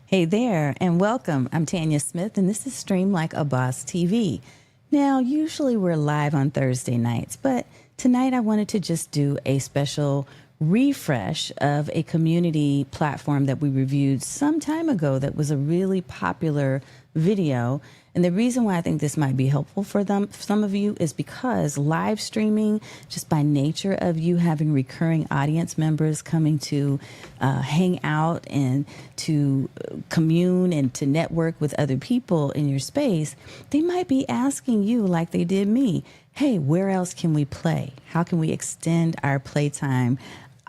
Hey there, and welcome. I'm Tanya Smith, and this is Stream Like a Boss TV. Now, usually we're live on Thursday nights, but tonight I wanted to just do a special refresh of a community platform that we reviewed some time ago that was a really popular video. And the reason why I think this might be helpful for some of you is because live streaming, just by nature of you having recurring audience members coming to hang out and to commune and to network with other people in your space, they might be asking you, like they did me, hey, where else can we play? How can we extend our playtime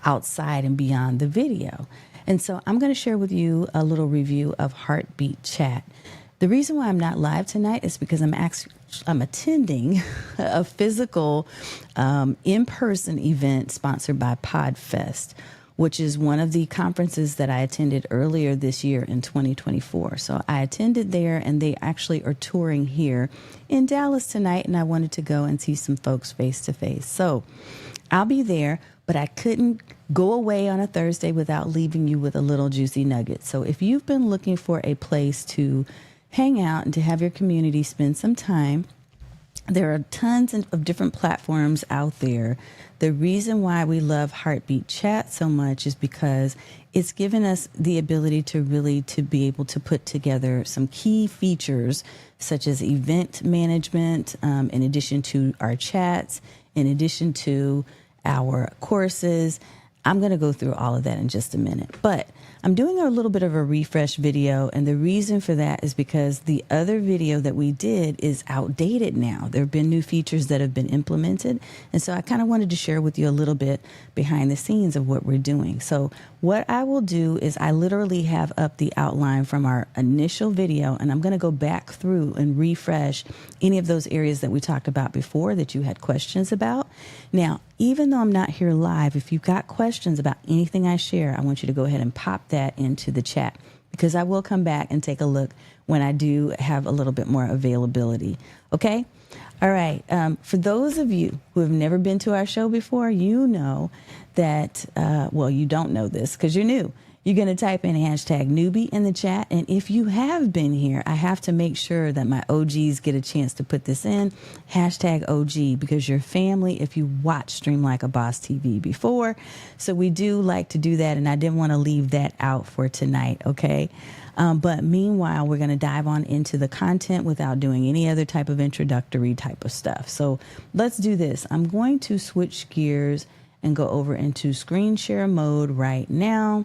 outside and beyond the video? And so I'm going to share with you a little review of Heartbeat Chat. The reason why I'm not live tonight is because I'm attending a physical in-person event sponsored by PodFest, which is one of the conferences that I attended earlier this year in 2024. So I attended there, and they actually are touring here in Dallas tonight, and I wanted to go and see some folks face to face. So I'll be there, but I couldn't go away on a Thursday without leaving you with a little juicy nugget. So if you've been looking for a place to hang out and to have your community spend some time, there are tons of different platforms out there. The reason why we love Heartbeat Chat so much is because it's given us the ability to be able to put together some key features such as event management, in addition to our chats, in addition to our courses. I'm going to go through all of that in just a minute, but I'm doing a little bit of a refresh video, and the reason for that is because the other video that we did is outdated now. There have been new features that have been implemented, and so I kind of wanted to share with you a little bit behind the scenes of what we're doing. So what I will do is I literally have up the outline from our initial video, and I'm going to go back through and refresh any of those areas that we talked about before that you had questions about. Now, even though I'm not here live, if you've got questions about anything I share, I want you to go ahead and pop that into the chat, because I will come back and take a look when I do have a little bit more availability. Okay? All right. For those of you who have never been to our show before, you know that, you don't know this because you're new. You're going to type in hashtag newbie in the chat. And if you have been here, I have to make sure that my OGs get a chance to put this in, hashtag OG, because you're family if you watch Stream Like a Boss TV before. So we do like to do that, and I didn't want to leave that out for tonight, okay? But meanwhile, we're going to dive on into the content without doing any other type of introductory type of stuff. So let's do this. I'm going to switch gears and go over into screen share mode right now.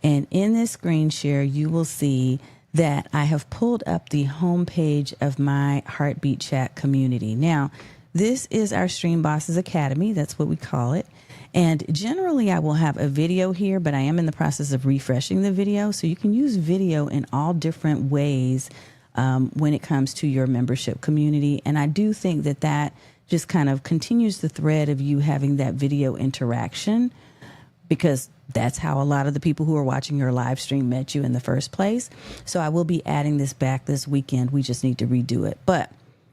And in this screen share, you will see that I have pulled up the homepage of my Heartbeat Chat community. Now, this is our Stream Bosses Academy. That's what we call it. And generally, I will have a video here, but I am in the process of refreshing the video. So you can use video in all different ways when it comes to your membership community. And I do think that that just kind of continues the thread of you having that video interaction, because that's how a lot of the people who are watching your live stream met you in the first place. So I will be adding this back this weekend. We just need to redo it. But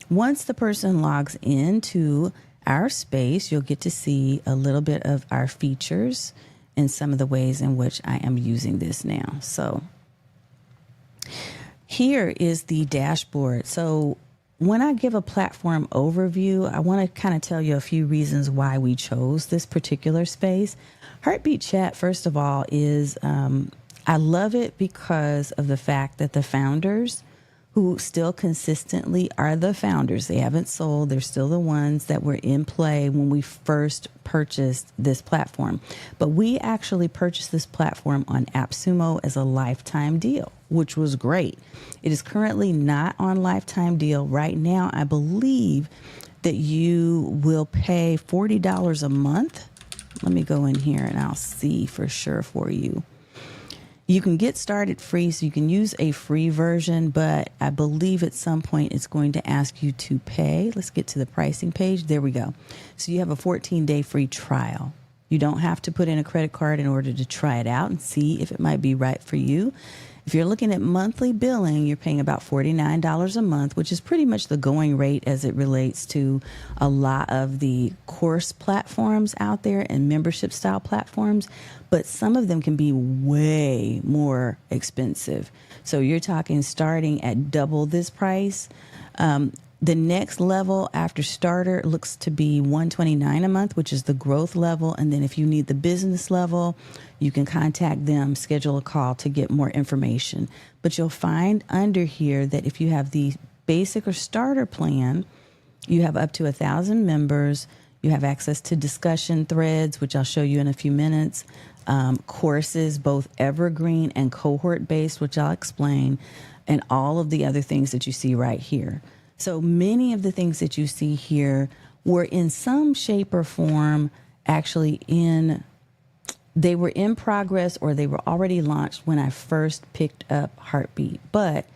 once the person logs into our space, you'll get to see a little bit of our features and some of the ways in which I am using this now. So here is the dashboard. So when I give a platform overview, I want to kind of tell you a few reasons why we chose this particular space. Heartbeat Chat, first of all, is I love it because of the fact that the founders, who still consistently are the founders, they haven't sold, they're still the ones that were in play when we first purchased this platform. But we actually purchased this platform on AppSumo as a lifetime deal, which was great. It is currently not on lifetime deal right now. I believe that you will pay $40 a month. Let me go in here and I'll see for sure for you. You can get started free, so you can use a free version, but I believe at some point it's going to ask you to pay. Let's get to the pricing page. There we go. So you have a 14-day free trial. You don't have to put in a credit card in order to try it out and see if it might be right for you. If you're looking at monthly billing, you're paying about $49 a month, which is pretty much the going rate as it relates to a lot of the course platforms out there and membership style platforms. But some of them can be way more expensive. So you're talking starting at double this price. The next level after starter looks to be $129 a month, which is the growth level. And then if you need the business level, you can contact them, schedule a call to get more information. But you'll find under here that if you have the basic or starter plan, you have up to 1,000 members. You have access to discussion threads, which I'll show you in a few minutes, courses, both evergreen and cohort based, which I'll explain, and all of the other things that you see right here. So many of the things that you see here were in some shape or form actually they were in progress or they were already launched when I first picked up Heartbeat. But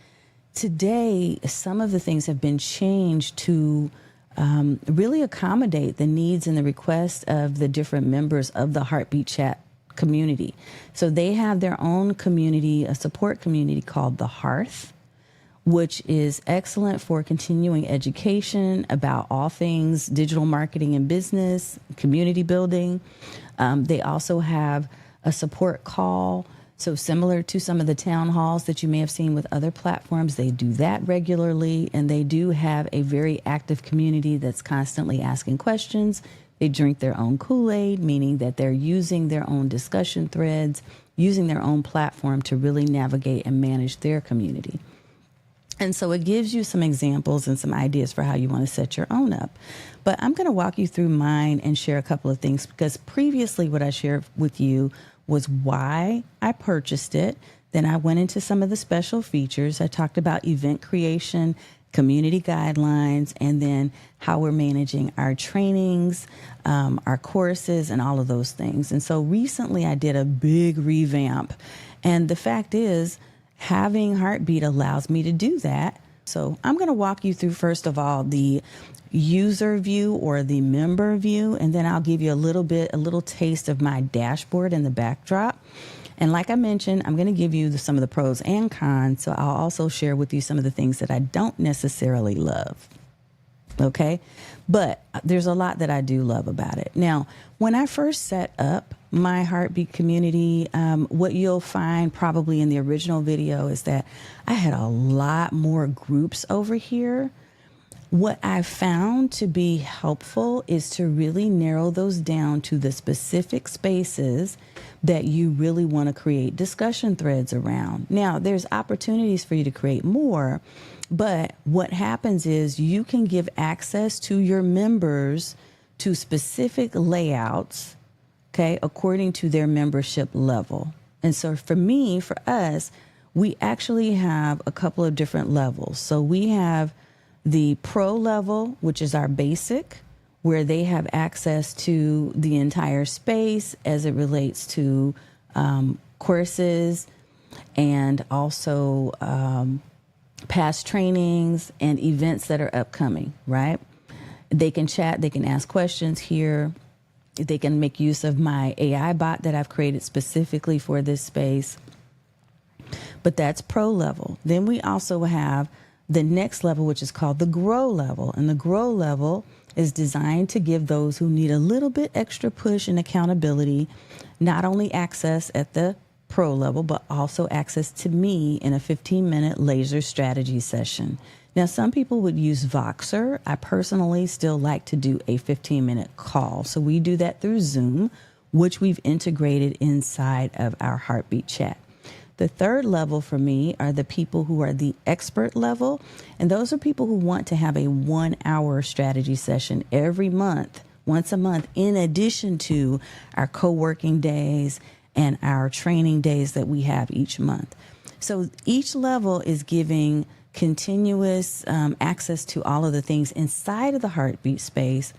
today, some of the things have been changed to really accommodate the needs and the requests of the different members of the Heartbeat Chat community. So they have their own community, a support community called the Hearth, which is excellent for continuing education about all things digital marketing and business, community building. They also have a support call. So similar to some of the town halls that you may have seen with other platforms, they do that regularly. And they do have a very active community that's constantly asking questions. They drink their own Kool-Aid, meaning that they're using their own discussion threads, using their own platform to really navigate and manage their community. And so it gives you some examples and some ideas for how you want to set your own up. But I'm going to walk you through mine and share a couple of things, because previously what I shared with you was why I purchased it. Then I went into some of the special features. I talked about event creation, community guidelines, and then how we're managing our trainings, our courses, and all of those things. And so recently I did a big revamp. And the fact is, having Heartbeat allows me to do that. So I'm going to walk you through, first of all, the user view or the member view, and then I'll give you a little taste of my dashboard in the backdrop. And like I mentioned, I'm going to give you some of the pros and cons. So I'll also share with you some of the things that I don't necessarily love. Okay. But there's a lot that I do love about it. Now, when I first set up my Heartbeat community, what you'll find probably in the original video is that I had a lot more groups over here. What I found to be helpful is to really narrow those down to the specific spaces that you really want to create discussion threads around. Now, there's opportunities for you to create more, but what happens is you can give access to your members to specific layouts, okay, according to their membership level. And so for us, we actually have a couple of different levels. So we have the pro level, which is our basic, where they have access to the entire space as it relates to courses and also past trainings and events that are upcoming, right? They can chat, they can ask questions here. They can make use of my AI bot that I've created specifically for this space. But that's pro level. Then we also have the next level, which is called the grow level. And the grow level is designed to give those who need a little bit extra push and accountability, not only access at the pro level, but also access to me in a 15-minute laser strategy session. Now, some people would use Voxer. I personally still like to do a 15-minute call. So we do that through Zoom, which we've integrated inside of our Heartbeat chat. The third level for me are the people who are the expert level. And those are people who want to have a 1-hour strategy session every month, once a month, in addition to our co-working days and our training days that we have each month. So each level is giving continuous access to all of the things inside of the Heartbeat space.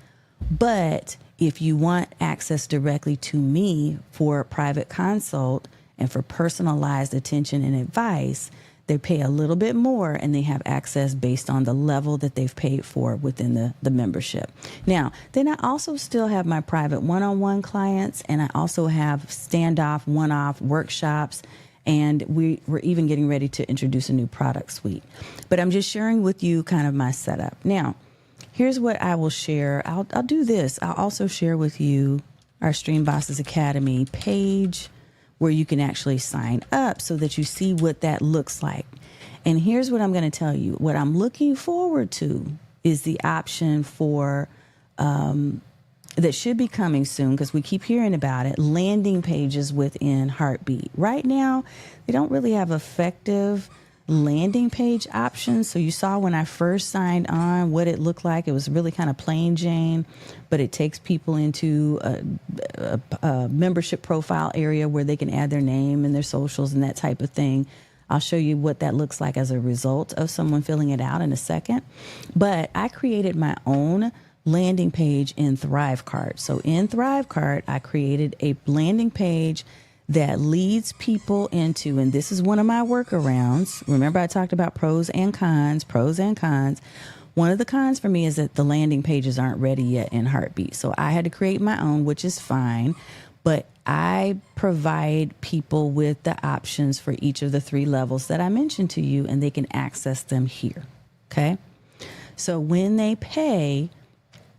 But if you want access directly to me for a private consult and for personalized attention and advice, They pay a little bit more and they have access based on the level that they've paid for within the membership. Now, then I also still have my private one-on-one clients, and I also have standoff, one-off workshops, and we're even getting ready to introduce a new product suite. But I'm just sharing with you kind of my setup. Now, here's what I will share. I'll do this. I'll also share with you our Stream Bosses Academy page, where you can actually sign up so that you see what that looks like. And here's what I'm going to tell you. What I'm looking forward to is the option for, that should be coming soon because we keep hearing about it, landing pages within Heartbeat. Right now, they don't really have effective landing page options. So you saw when I first signed on what it looked like. It was really kind of plain Jane, but it takes people into a membership profile area where they can add their name and their socials and that type of thing. I'll show you what that looks like as a result of someone filling it out in a second. But I created my own landing page in ThriveCart. So in ThriveCart, I created a landing page that leads people into, and this is one of my workarounds. Remember, I talked about pros and cons. One of the cons for me is that the landing pages aren't ready yet in Heartbeat. So I had to create my own, which is fine. But I provide people with the options for each of the 3 levels that I mentioned to you, and they can access them here. Okay. So when they pay,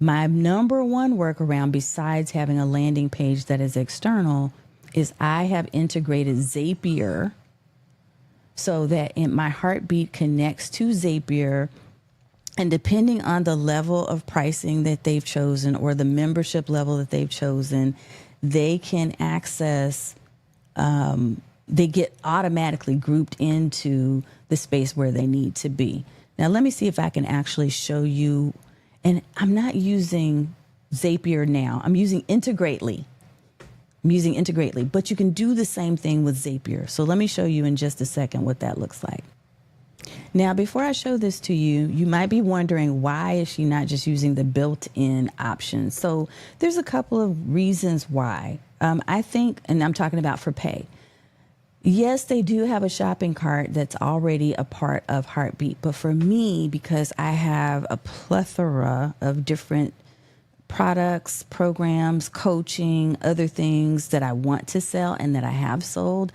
my number one workaround, besides having a landing page that is external, is I have integrated Zapier so that my Heartbeat connects to Zapier. And depending on the level of pricing that they've chosen or the membership level that they've chosen, they can access, they get automatically grouped into the space where they need to be. Now, let me see if I can actually show you. And I'm not using Zapier now. I'm using Integrately. But you can do the same thing with Zapier. So let me show you in just a second what that looks like. Now, before I show this to you, you might be wondering, why is she not just using the built-in options? So there's a couple of reasons why. I think, and I'm talking about for pay. Yes, they do have a shopping cart that's already a part of Heartbeat. But for me, because I have a plethora of different products, programs, coaching, other things that I want to sell and that I have sold,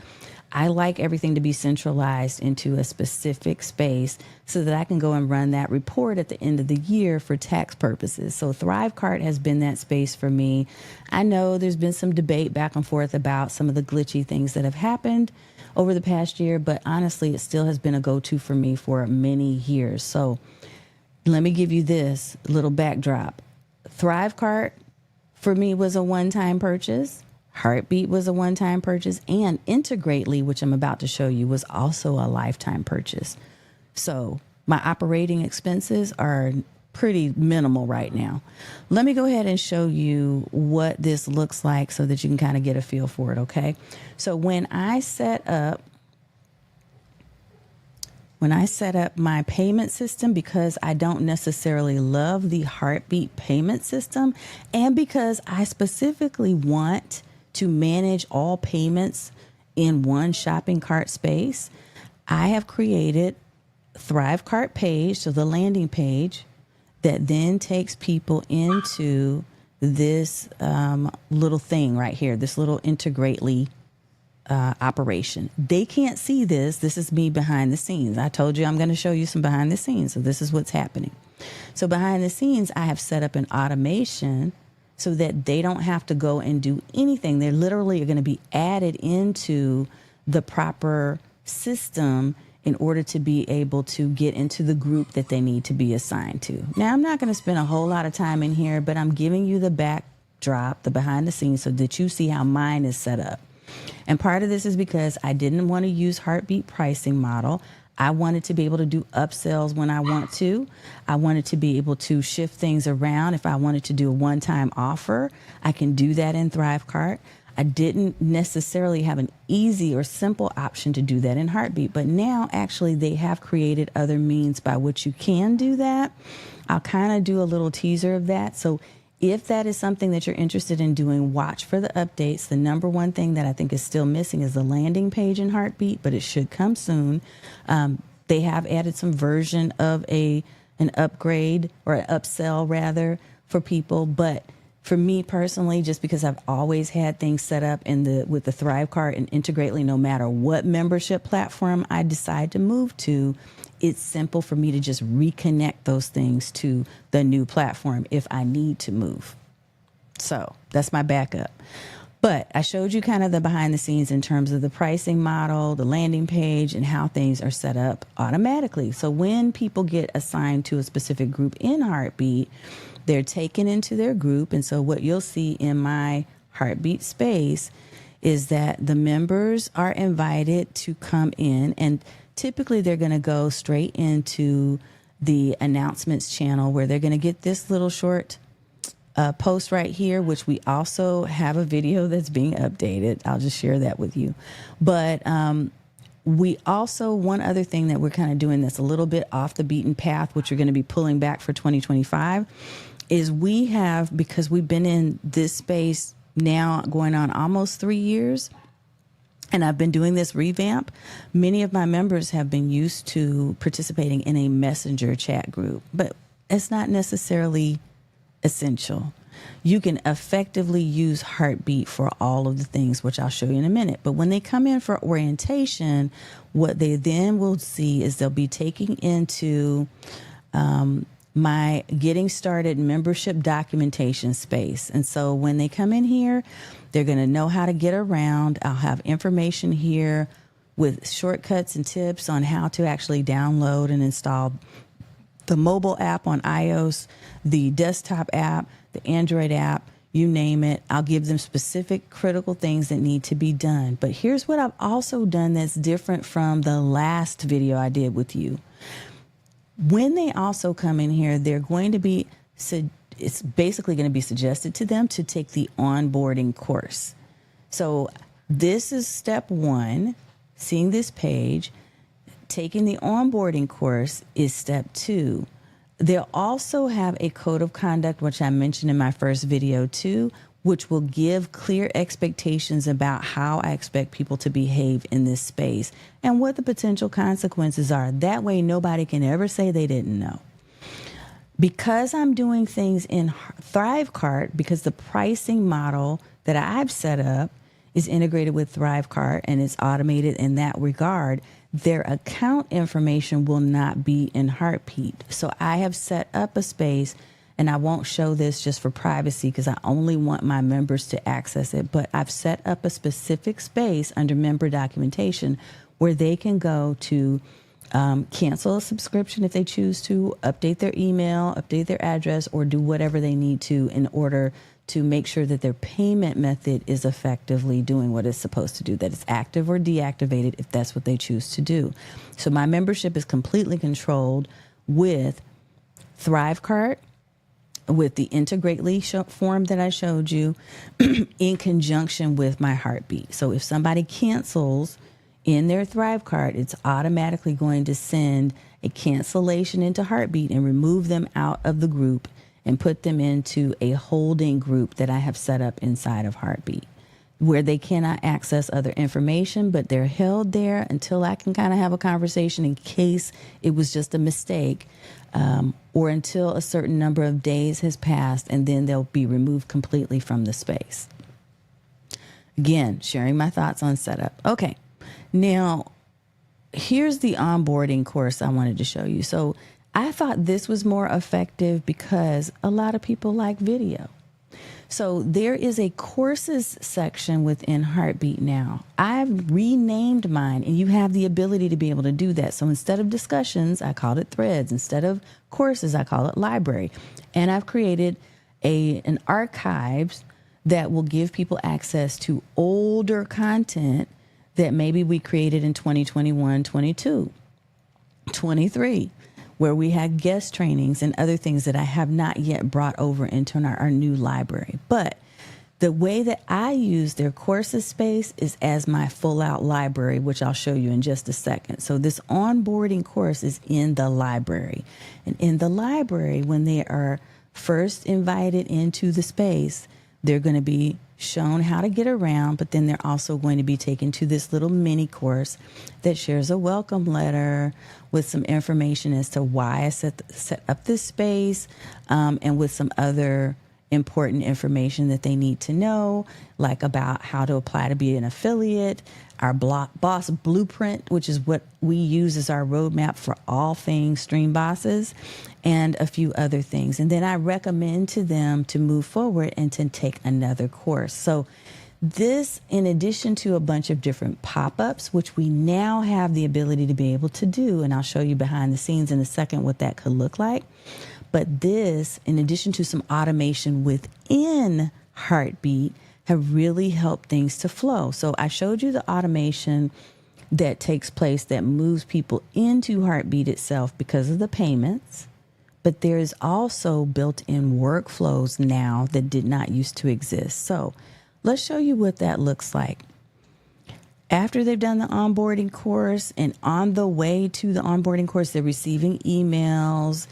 I like everything to be centralized into a specific space so that I can go and run that report at the end of the year for tax purposes. So ThriveCart has been that space for me. I know there's been some debate back and forth about some of the glitchy things that have happened over the past year, but honestly, it still has been a go-to for me for many years. So let me give you this little backdrop. ThriveCart for me was a one-time purchase. Heartbeat was a one-time purchase, and Integrately, which I'm about to show you, was also a lifetime purchase. So my operating expenses are pretty minimal right now. Let me go ahead and show you what this looks like so that you can kind of get a feel for it, okay? So when I set up my payment system, because I don't necessarily love the Heartbeat payment system, and because I specifically want to manage all payments in one shopping cart space, I have created ThriveCart page, so the landing page, that then takes people into this little thing right here, this little Integrately operation. They can't see this. This is me behind the scenes. I told you I'm going to show you some behind the scenes. So this is what's happening. So behind the scenes, I have set up an automation so that they don't have to go and do anything. They're literally going to be added into the proper system in order to be able to get into the group that they need to be assigned to. Now, I'm not going to spend a whole lot of time in here, but I'm giving you the backdrop, the behind the scenes, so that you see how mine is set up. And part of this is because I didn't want to use Heartbeat pricing model. I wanted to be able to do upsells when I want to. I wanted to be able to shift things around. If I wanted to do a one-time offer, I can do that in ThriveCart. I didn't necessarily have an easy or simple option to do that in Heartbeat, but now actually they have created other means by which you can do that. I'll kind of do a little teaser of that. So If that is something that you're interested in doing, watch for the updates. The number one thing that I think is still missing is the landing page in Heartbeat, but it should come soon. They have added some version of an upgrade or an upsell rather for people, but for me personally, just because I've always had things set up with the Thrive card and Integrately, no matter what membership platform I decide to move to, it's simple for me to just reconnect those things to the new platform if I need to move. So that's my backup. But I showed you kind of the behind the scenes in terms of the pricing model, the landing page, and how things are set up automatically. So when people get assigned to a specific group in Heartbeat, they're taken into their group. And so what you'll see in my Heartbeat space is that the members are invited to come in, and typically they're going to go straight into the announcements channel where they're going to get this little short post right here, which we also have a video that's being updated. I'll just share that with you. But we also, one other thing that we're kind of doing that's a little bit off the beaten path, which we're going to be pulling back for 2025, is we have, because we've been in this space now going on almost 3 years, and I've been doing this revamp, many of my members have been used to participating in a messenger chat group, but it's not necessarily essential. You can effectively use Heartbeat for all of the things, which I'll show you in a minute. But when they come in for orientation, what they then will see is they'll be taking into my getting started membership documentation space. And so when they come in here, they're going to know how to get around. I'll have information here with shortcuts and tips on how to actually download and install the mobile app on iOS, the desktop app, the Android app, you name it. I'll give them specific critical things that need to be done. But here's what I've also done that's different from the last video I did with you. When they also come in here, they're going to be, it's basically going to be suggested to them to take the onboarding course. So this is step one, seeing this page. Taking the onboarding course is step two. They'll also have a code of conduct, which I mentioned in my first video too, which will give clear expectations about how I expect people to behave in this space and what the potential consequences are. That way, nobody can ever say they didn't know. Because I'm doing things in ThriveCart, because the pricing model that I've set up is integrated with ThriveCart and it's automated in that regard, their account information will not be in Heartbeat. So I have set up a space, and I won't show this just for privacy because I only want my members to access it, but I've set up a specific space under member documentation where they can go to cancel a subscription if they choose to, update their email, update their address, or do whatever they need to in order to make sure that their payment method is effectively doing what it's supposed to do, that it's active or deactivated if that's what they choose to do. So my membership is completely controlled with ThriveCart, with the Integrately form that I showed you, in conjunction with my Heartbeat. So if somebody cancels in their ThriveCart, it's automatically going to send a cancellation into Heartbeat and remove them out of the group and put them into a holding group that I have set up inside of Heartbeat, where they cannot access other information, but they're held there until I can kind of have a conversation in case it was just a mistake, or until a certain number of days has passed, and then they'll be removed completely from the space. Again, sharing my thoughts on setup. Okay, now here's the onboarding course I wanted to show you. So I thought this was more effective because a lot of people like video. So there is a courses section within Heartbeat now. I've renamed mine, and you have the ability to be able to do that. So instead of discussions, I called it threads. Instead of courses, I call it library. And I've created an archives that will give people access to older content that maybe we created in 2021, 22, 23. Where we had guest trainings and other things that I have not yet brought over into our new library. But the way that I use their courses space is as my full out library, which I'll show you in just a second. So this onboarding course is in the library. And in the library, when they are first invited into the space, they're going to be shown how to get around, but then they're also going to be taken to this little mini course that shares a welcome letter with some information as to why I set up this space, and with some other important information that they need to know, like about how to apply to be an affiliate, our boss blueprint, which is what we use as our roadmap for all things Stream Bosses, and a few other things. And then I recommend to them to move forward and to take another course. So this, in addition to a bunch of different pop-ups, which we now have the ability to be able to do, and I'll show you behind the scenes in a second what that could look like. But this, in addition to some automation within Heartbeat, have really helped things to flow. So I showed you the automation that takes place that moves people into Heartbeat itself because of the payments. But there is also built-in workflows now that did not used to exist. So let's show you what that looks like. After they've done the onboarding course, and on the way to the onboarding course, they're receiving emails.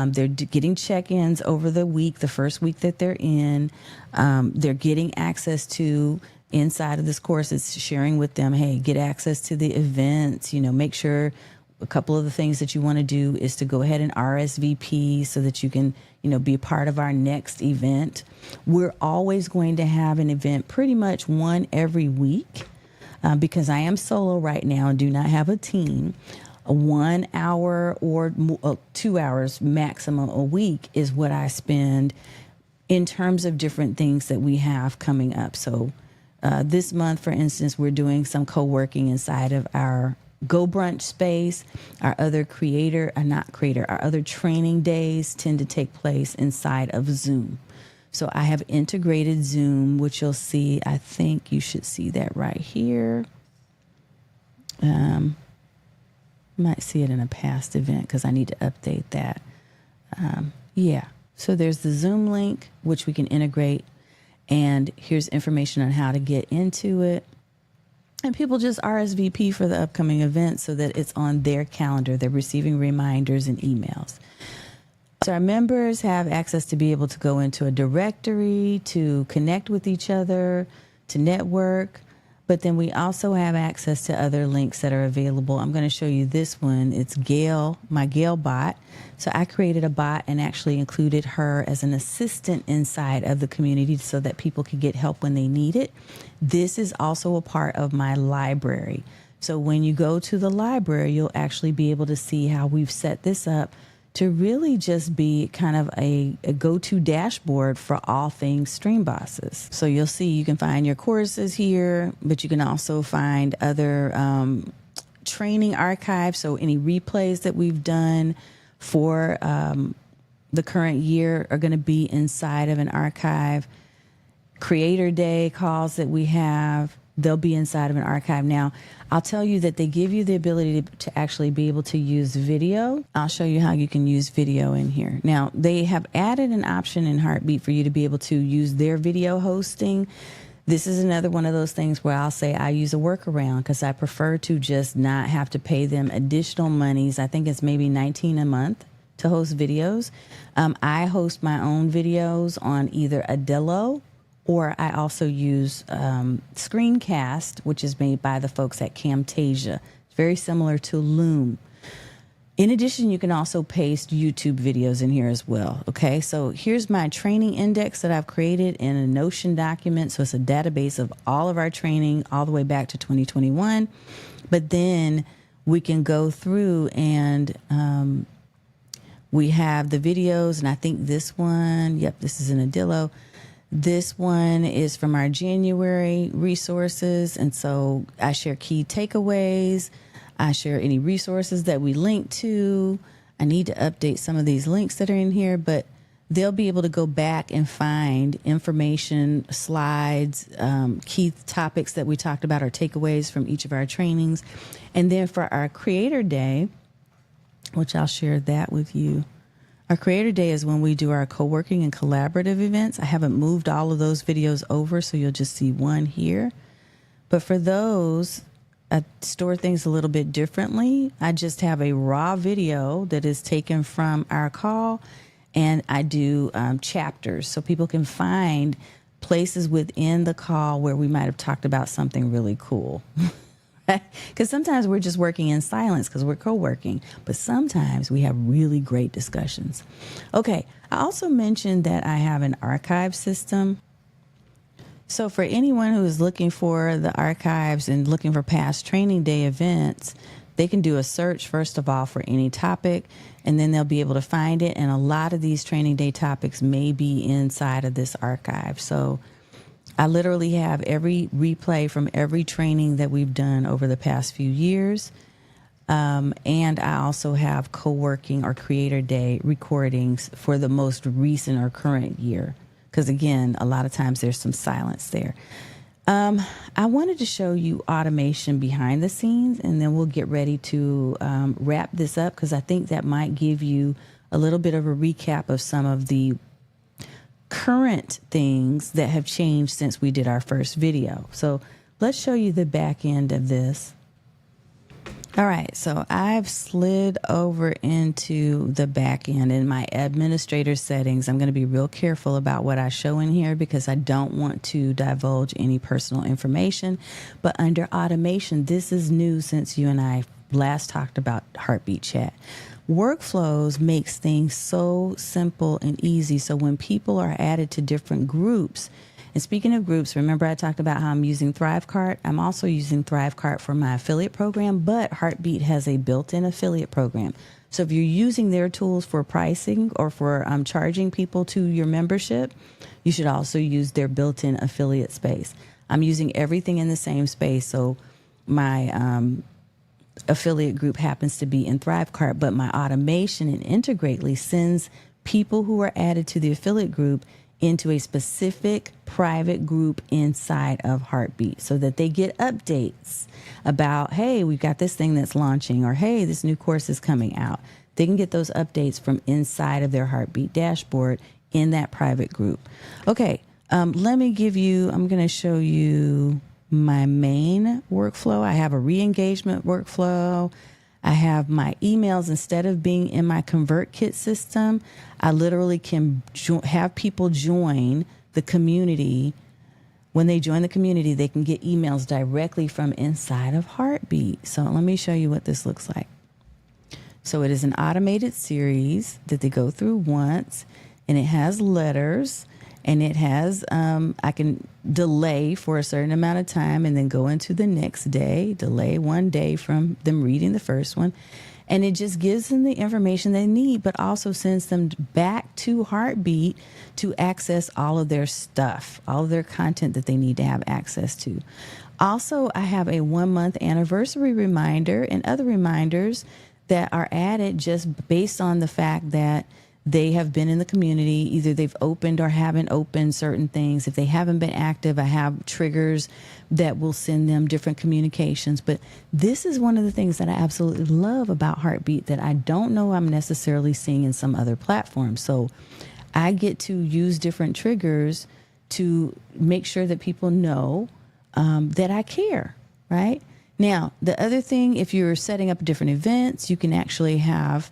They're getting check-ins over the week, the first week that they're in. They're getting access to, inside of this course, it's sharing with them, hey, get access to the events, make sure a couple of the things that you want to do is to go ahead and RSVP so that you can, be a part of our next event. We're always going to have an event, pretty much one every week, because I am solo right now and do not have a team. 1 hour or 2 hours maximum a week is what I spend in terms of different things that we have coming up. So this month, for instance, we're doing some co-working inside of our Go Brunch space. Our other our other training days tend to take place inside of Zoom. So I have integrated Zoom, which you'll see. I think you should see that right here. Might see it in a past event because I need to update that. So there's the Zoom link, which we can integrate. And here's information on how to get into it. And people just RSVP for the upcoming event so that it's on their calendar. They're receiving reminders and emails. So our members have access to be able to go into a directory, to connect with each other, to network. But then we also have access to other links that are available. I'm going to show you this one. It's Gail, my Gail bot. So I created a bot and actually included her as an assistant inside of the community so that people could get help when they need it. This is also a part of my library. So when you go to the library, you'll actually be able to see how we've set this up to really just be kind of a go-to dashboard for all things Stream Bosses. So you'll see you can find your courses here, but you can also find other training archives. So any replays that we've done for the current year are going to be inside of an archive. Creator Day calls that we have, they'll be inside of an archive. Now, I'll tell you that they give you the ability to actually be able to use video. I'll show you how you can use video in here. Now, they have added an option in Heartbeat for you to be able to use their video hosting. This is another one of those things where I'll say I use a workaround because I prefer to just not have to pay them additional monies. I think it's maybe $19 a month to host videos. I host my own videos on either Adello, or I also use Screencast, which is made by the folks at Camtasia. It's very similar to Loom. In addition, you can also paste YouTube videos in here as well. Okay, so here's my training index that I've created in a Notion document. So it's a database of all of our training all the way back to 2021. But then we can go through and we have the videos, and I think this one, this is an Adillo. This one is from our January resources, and so I share key takeaways. I share any resources that we link to. I need to update some of these links that are in here, but they'll be able to go back and find information, slides, key topics that we talked about, or takeaways from each of our trainings. And then for our Creator Day, which I'll share that with you. Our Creator Day is when we do our co-working and collaborative events. I haven't moved all of those videos over, so you'll just see one here. But for those, I store things a little bit differently. I just have a raw video that is taken from our call, and I do chapters so people can find places within the call where we might have talked about something really cool. Because sometimes we're just working in silence because we're co-working, but sometimes we have really great discussions. Okay, I also mentioned that I have an archive system. So for anyone who is looking for the archives and looking for past training day events, they can do a search, first of all, for any topic, and then they'll be able to find it. And a lot of these training day topics may be inside of this archive. So I literally have every replay from every training that we've done over the past few years. And I also have co-working or creator day recordings for the most recent or current year. Because again, a lot of times there's some silence there. I wanted to show you automation behind the scenes, and then we'll get ready to wrap this up because I think that might give you a little bit of a recap of some of the current things that have changed since we did our first video. So let's show you the back end of this. All right, so I've slid over into the back end in my administrator settings. I'm going to be real careful about what I show in here because I don't want to divulge any personal information. But under automation, this is new since you and I last talked about Heartbeat Chat. Workflows makes things so simple and easy. So when people are added to different groups, and speaking of groups, remember I talked about how I'm using ThriveCart. I'm also using ThriveCart for my affiliate program, but Heartbeat has a built-in affiliate program. So if you're using their tools for pricing or for charging people to your membership, you should also use their built-in affiliate space. I'm using everything in the same space. So my affiliate group happens to be in ThriveCart, but my automation and Integrately sends people who are added to the affiliate group into a specific private group inside of Heartbeat so that they get updates about, hey, we've got this thing that's launching, or hey, this new course is coming out. They can get those updates from inside of their Heartbeat dashboard in that private group. Okay, let me give you, I'm going to show you my main workflow. I have a re-engagement workflow. I have my emails. Instead of being in my ConvertKit system, I literally can have people join the community. When they join the community, they can get emails directly from inside of Heartbeat. So let me show you what this looks like. So it is an automated series that they go through once, and it has letters, and it has, I can delay for a certain amount of time and then go into the next day, delay one day from them reading the first one. And it just gives them the information they need, but also sends them back to Heartbeat to access all of their stuff, all of their content that they need to have access to. Also, I have a 1-month anniversary reminder and other reminders that are added just based on the fact that they have been in the community. Either they've opened or haven't opened certain things. If they haven't been active, I have triggers that will send them different communications. But this is one of the things that I absolutely love about Heartbeat that I don't know I'm necessarily seeing in some other platforms. So I get to use different triggers to make sure that people know that I care, right? Now, the other thing, if you're setting up different events, you can actually have,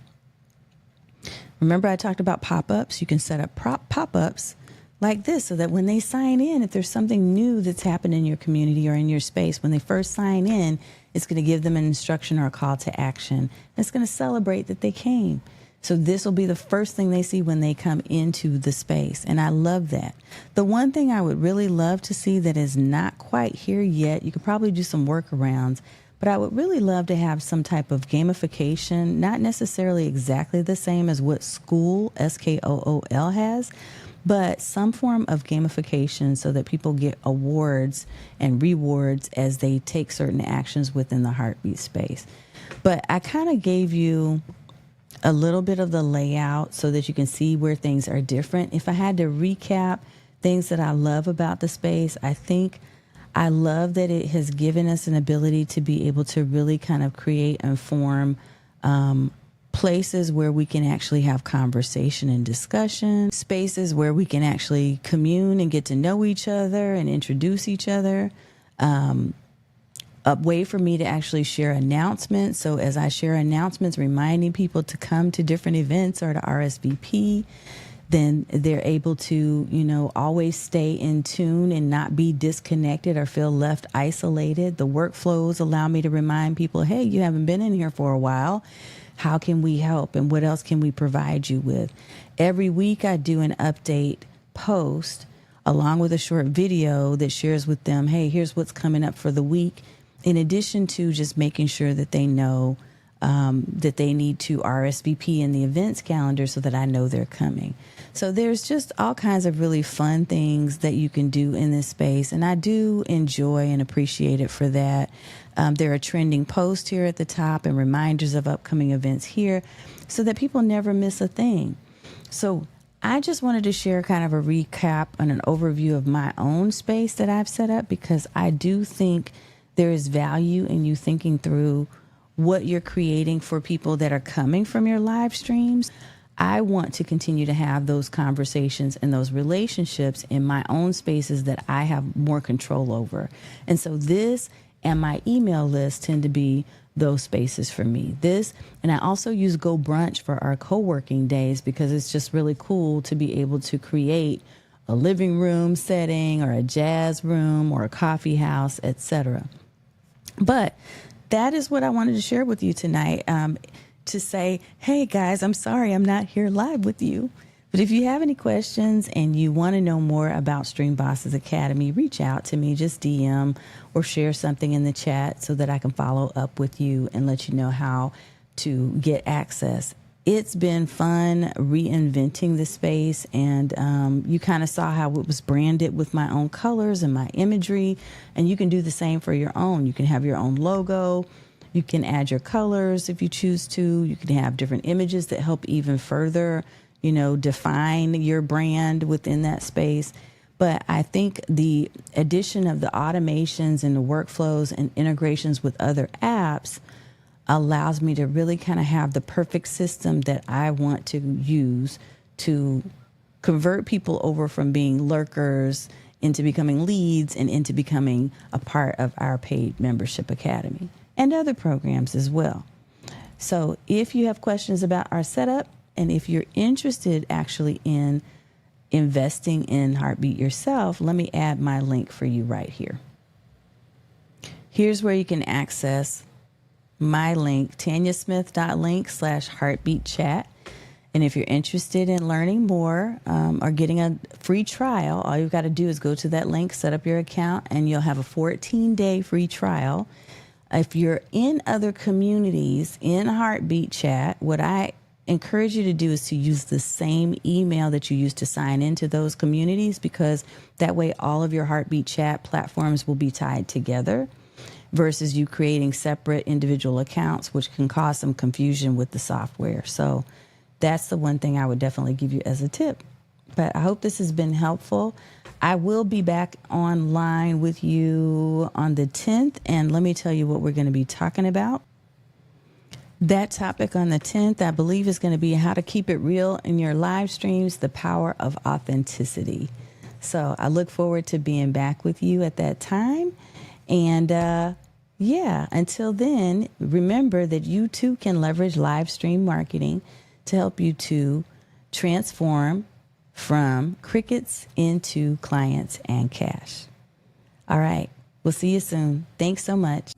remember I talked about pop-ups? You can set up pop-ups like this so that when they sign in, if there's something new that's happened in your community or in your space, when they first sign in, it's going to give them an instruction or a call to action. It's going to celebrate that they came. So this will be the first thing they see when they come into the space. And I love that. The one thing I would really love to see that is not quite here yet, you could probably do some workarounds, but I would really love to have some type of gamification, not necessarily exactly the same as what Skool, S-K-O-O-L, has, but some form of gamification so that people get awards and rewards as they take certain actions within the Heartbeat space. But I kind of gave you a little bit of the layout so that you can see where things are different. If I had to recap things that I love about the space, I think I love that it has given us an ability to be able to really kind of create and form places where we can actually have conversation and discussion, spaces where we can actually commune and get to know each other and introduce each other. a way for me to actually share announcements. So as I share announcements, reminding people to come to different events or to RSVP, then they're able to, always stay in tune and not be disconnected or feel left isolated. The workflows allow me to remind people, hey, you haven't been in here for a while. How can we help? And what else can we provide you with? Every week I do an update post along with a short video that shares with them, hey, here's what's coming up for the week. In addition to just making sure that they know that they need to RSVP in the events calendar so that I know they're coming. So there's just all kinds of really fun things that you can do in this space. And I do enjoy and appreciate it for that. There are trending posts here at the top and reminders of upcoming events here so that people never miss a thing. So I just wanted to share kind of a recap and an overview of my own space that I've set up, because I do think there is value in you thinking through what you're creating for people that are coming from your live streams. I want to continue to have those conversations and those relationships in my own spaces that I have more control over. And so this and my email list tend to be those spaces for me. This, and I also use Go Brunch for our co-working days, because it's just really cool to be able to create a living room setting or a jazz room or a coffee house, etc. But that is what I wanted to share with you tonight, to say, hey guys, I'm sorry I'm not here live with you. But if you have any questions and you want to know more about Stream Bosses Academy, reach out to me, just DM or share something in the chat so that I can follow up with you and let you know how to get access. It's been fun reinventing the space, and you kind of saw how it was branded with my own colors and my imagery, and you can do the same for your own. You can have your own logo. You can add your colors if you choose to. You can have different images that help even further, define your brand within that space. But I think the addition of the automations and the workflows and integrations with other apps allows me to really kind of have the perfect system that I want to use to convert people over from being lurkers into becoming leads and into becoming a part of our paid membership academy and other programs as well. So if you have questions about our setup, and if you're interested actually in investing in Heartbeat yourself, let me add my link for you right here. Here's where you can access my link, tanyasmith.link/heartbeatchat. And if you're interested in learning more or getting a free trial, all you've got to do is go to that link, set up your account, and you'll have a 14-day free trial. If you're in other communities in Heartbeat Chat, what I encourage you to do is to use the same email that you use to sign into those communities, because that way all of your Heartbeat Chat platforms will be tied together versus you creating separate individual accounts, which can cause some confusion with the software. So that's the one thing I would definitely give you as a tip. But I hope this has been helpful. I will be back online with you on the 10th, and let me tell you what we're going to be talking about. That topic on the 10th, I believe, is going to be how to keep it real in your live streams, the power of authenticity. So I look forward to being back with you at that time. And until then, remember that you too can leverage live stream marketing to help you to transform from crickets into clients and cash. All right. We'll see you soon. Thanks so much.